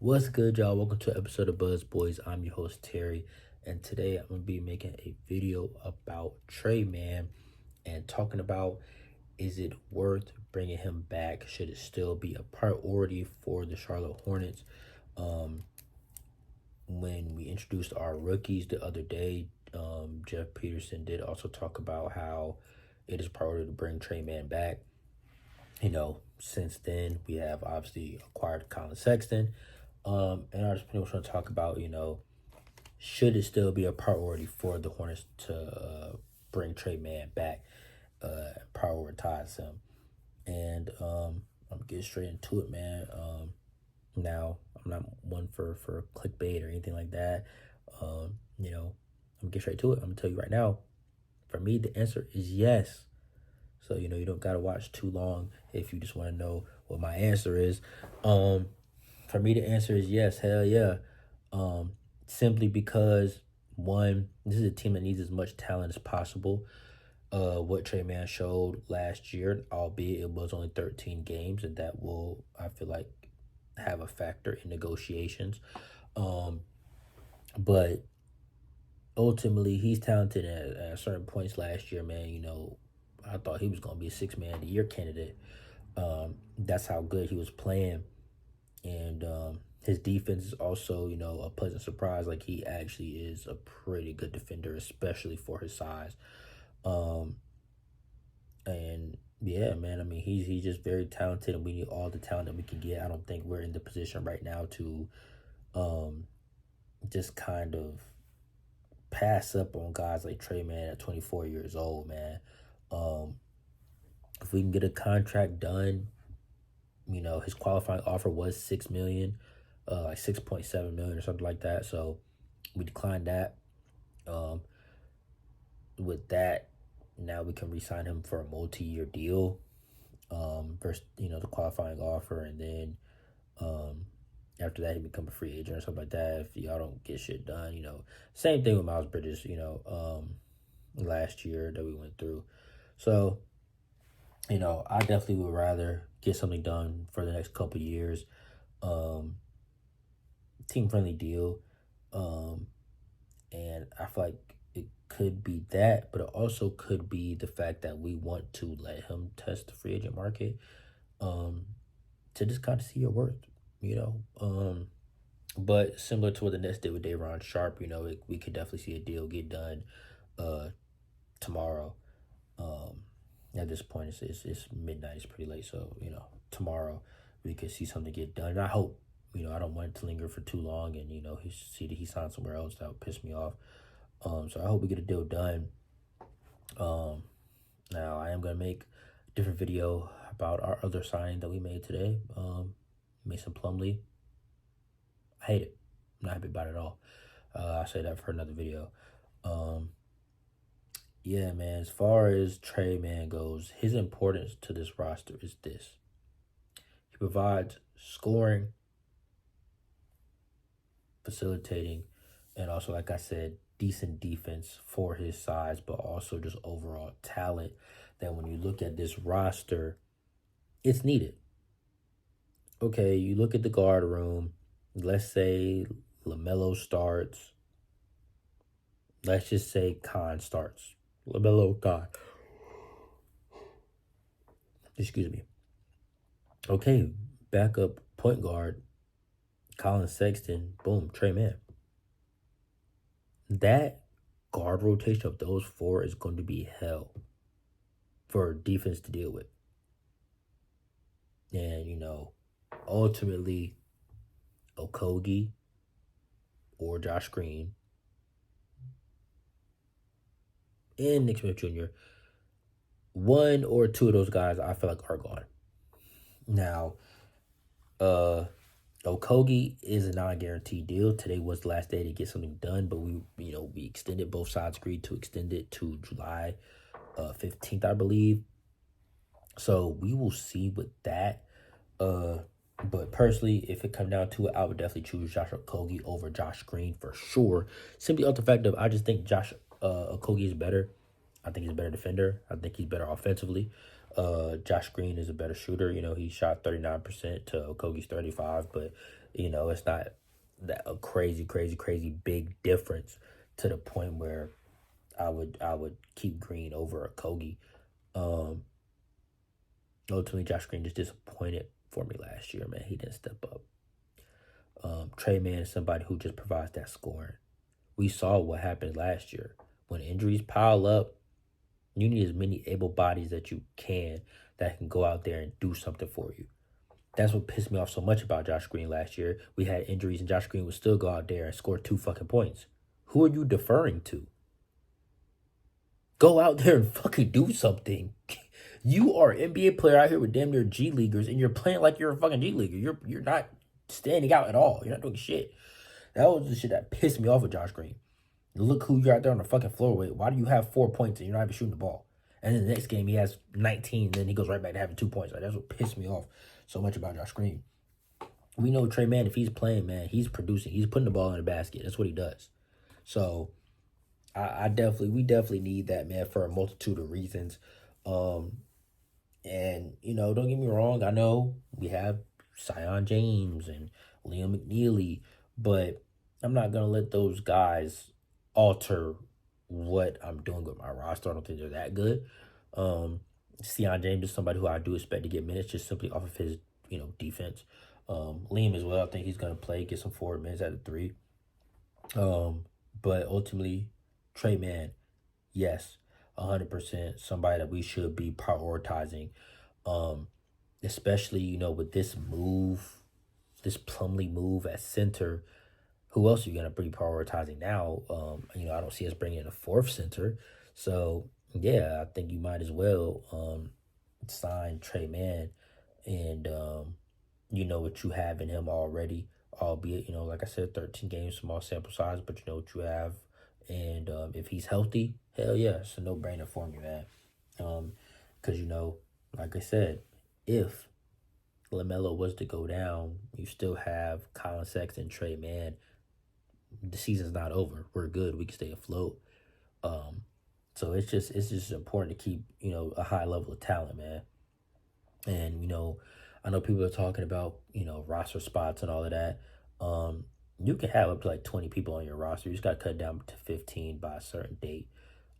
What's good, y'all? Welcome to an episode of Buzz Boys. I'm your host, Terry, and today I'm going to be making a video about Tre Mann and talking about, is it worth bringing him back? Should it still be a priority for the Charlotte Hornets? When we introduced our rookies the other day, Jeff Peterson did also talk about how it is a priority to bring Tre Mann back. Since then, we have obviously acquired Collin Sexton. And I just pretty much want to talk about, should it still be a priority for the Hornets to bring Tre Mann back, prioritize him? And I'm gonna get straight into it, man. Now, I'm not one for clickbait or anything like that. I'm gonna get straight to it. I'm gonna tell you right now, for me, the answer is yes. So, you don't gotta watch too long if you just want to know what my answer is. For me, the answer is yes. Hell yeah. Simply because, one, this is a team that needs as much talent as possible. What Tre Mann showed last year, albeit it was only 13 games, and that will, I feel like, have a factor in negotiations. But ultimately, he's talented at certain points last year, man. I thought he was going to be a six-man of the year candidate. That's how good he was playing. And his defense is also, a pleasant surprise. Like, he actually is a pretty good defender, especially for his size. And yeah, man, I mean, he's just very talented, and we need all the talent that we can get. I don't think we're in the position right now to just kind of pass up on guys like Tre Mann at 24 years old, man. If we can get a contract done, his qualifying offer was $6 million, like 6.7 million or something like that. So we declined that. With that, now we can re-sign him for a multi-year deal. Versus the qualifying offer, and then after that he become a free agent or something like that. If y'all don't get shit done, same thing with Miles Bridges. Last year that we went through. So I definitely would rather get something done for the next couple years. Team friendly deal. And I feel like it could be that, but it also could be the fact that we want to let him test the free agent market, to just kind of see your worth. But similar to what the Nets did with Day'Ron Sharp, we could definitely see a deal get done tomorrow. At this point, it's midnight. It's pretty late, so tomorrow we could see something get done. And I hope, I don't want it to linger for too long, and he see that he signed somewhere else. That would piss me off. So I hope we get a deal done. Now I am gonna make a different video about our other signing that we made today. Mason Plumlee. I hate it. I'm not happy about it at all. I'll say that for another video. Yeah, man, as far as Tre Mann goes, his importance to this roster is this. He provides scoring, facilitating, and also, like I said, decent defense for his size, but also just overall talent that when you look at this roster, it's needed. Okay, you look at the guard room. Let's say LaMelo starts. Let's just say Khan starts. LaMelo, Khan. Excuse me. Okay, backup point guard, Collin Sexton, boom, Tre Mann. That guard rotation of those four is going to be hell for defense to deal with. And, ultimately, Okogie or Josh Green and Nick Smith Jr., one or two of those guys I feel like are gone. Now, Okogie is a non-guaranteed deal. Today was the last day to get something done, but we extended, both sides agreed to extend it to July 15th, I believe. So we will see with that. But personally, if it come down to it, I would definitely choose Josh Okogie over Josh Green for sure. Simply off the fact of I just think Josh Okogie is better. I think he's a better defender. I think he's better offensively. Josh Green is a better shooter. He shot 39% to Okogie's 35%, but It's not that a crazy, crazy, crazy big difference to the point where I would keep Green over a Kogi. Um, Ultimately, Josh Green just disappointed for me last year, man. He didn't step up. Tre Mann is somebody who just provides that scoring. We saw what happened last year. When injuries pile up, you need as many able bodies that you can that can go out there and do something for you. That's what pissed me off so much about Josh Green last year. We had injuries and Josh Green would still go out there and score 2 fucking points. Who are you deferring to? Go out there and fucking do something. You are an NBA player out here with damn near G leaguers, and you're playing like you're a fucking G leaguer. You're not standing out at all. You're not doing shit. That was the shit that pissed me off with Josh Green. Look who you're out there on the fucking floor with. Why do you have 4 points and you're not even shooting the ball? And then the next game he has 19, and then he goes right back to having 2 points. Like, that's what pissed me off so much about Josh Green. We know Tre Mann, if he's playing, man, he's producing. He's putting the ball in the basket. That's what he does. So we definitely need that, man, for a multitude of reasons. And don't get me wrong. I know we have Zion James and Liam McNeely, but I'm not gonna let those guys alter what I'm doing with my roster. I don't think they're that good. Zion James is somebody who I do expect to get minutes just simply off of his defense. Liam as well. I think he's gonna play, get some forward minutes at the 3. But ultimately, Tre Mann, yes, 100% somebody that we should be prioritizing. Especially, with this move, this Plumlee move at center. Who else are you going to be prioritizing now? I don't see us bringing in a 4th center. So, yeah, I think you might as well sign Tre Mann and what you have in him already, albeit, like I said, 13 games, small sample size, but you know what you have. And if he's healthy, hell yeah, it's a no-brainer for me, man. Because, like I said, if LaMelo was to go down, you still have Collin, Sexton, Tre Mann. The season's not over. We're good. We can stay afloat. So it's just important to keep, a high level of talent, man. And, I know people are talking about, roster spots and all of that. You can have up to like 20 people on your roster. You just got to cut down to 15 by a certain date.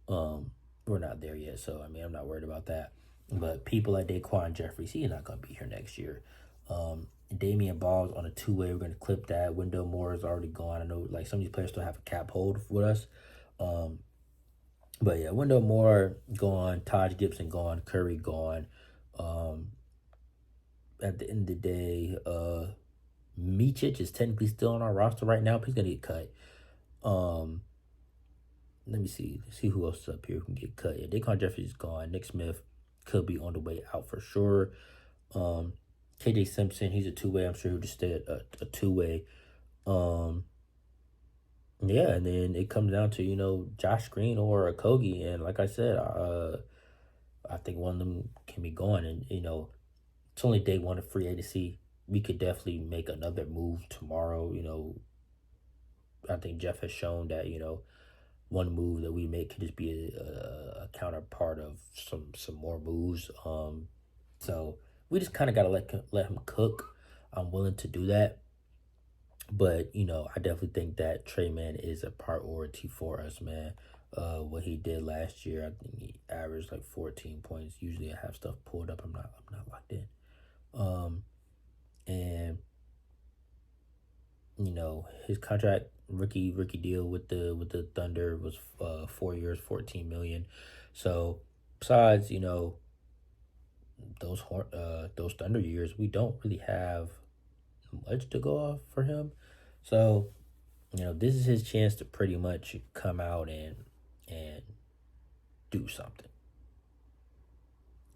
We're not there yet, so I'm not worried about that. But people like Daquan Jeffries, he's not gonna be here next year. Damian Ball's on a 2-way. We're gonna clip that. Wendell Moore is already gone. I know like some of these players still have a cap hold with us. But yeah, Wendell Moore gone, Taj Gibson gone, Curry gone. At the end of the day, Micic is technically still on our roster right now, but he's gonna get cut. Let me see who else is up here who can get cut. Yeah, Daquan Jeffries is gone. Nick Smith could be on the way out for sure. KJ Simpson, he's a 2-way. I'm sure he'll just stay a 2-way. Yeah, and then it comes down to, Josh Green or a Kogi. And like I said, I think one of them can be gone. And, it's only day 1 of free agency. We could definitely make another move tomorrow. I think Jeff has shown that, one move that we make could just be a counterpart of some more moves. So we just kind of got to let him cook. I'm willing to do that. But, I definitely think that Tre Mann is a priority for us, man. What he did last year, I think he averaged like 14 points. Usually I have stuff pulled up. I'm not locked in. And his contract rookie deal with the Thunder was 4 years, 14 million. So besides those Thunder years, we don't really have much to go off for him. So this is his chance to pretty much come out and do something.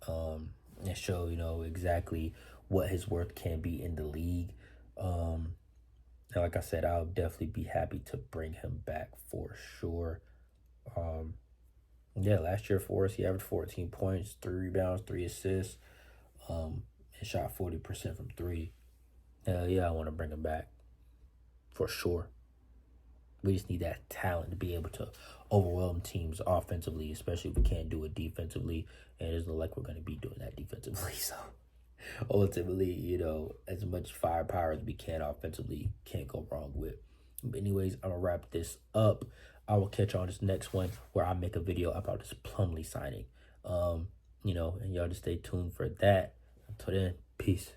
And show exactly what his worth can be in the league. And like I said, I'll definitely be happy to bring him back for sure. Yeah, last year for us, he averaged 14 points, 3 rebounds, 3 assists, and shot 40% from 3. Hell yeah, I want to bring him back for sure. We just need that talent to be able to overwhelm teams offensively, especially if we can't do it defensively. And it doesn't look like we're going to be doing that defensively. So ultimately, as much firepower as we can offensively, can't go wrong with. But anyways, I'm gonna wrap this up. I will catch you on this next one where I make a video about this Plumlee signing. And y'all just stay tuned for that. Until then, peace.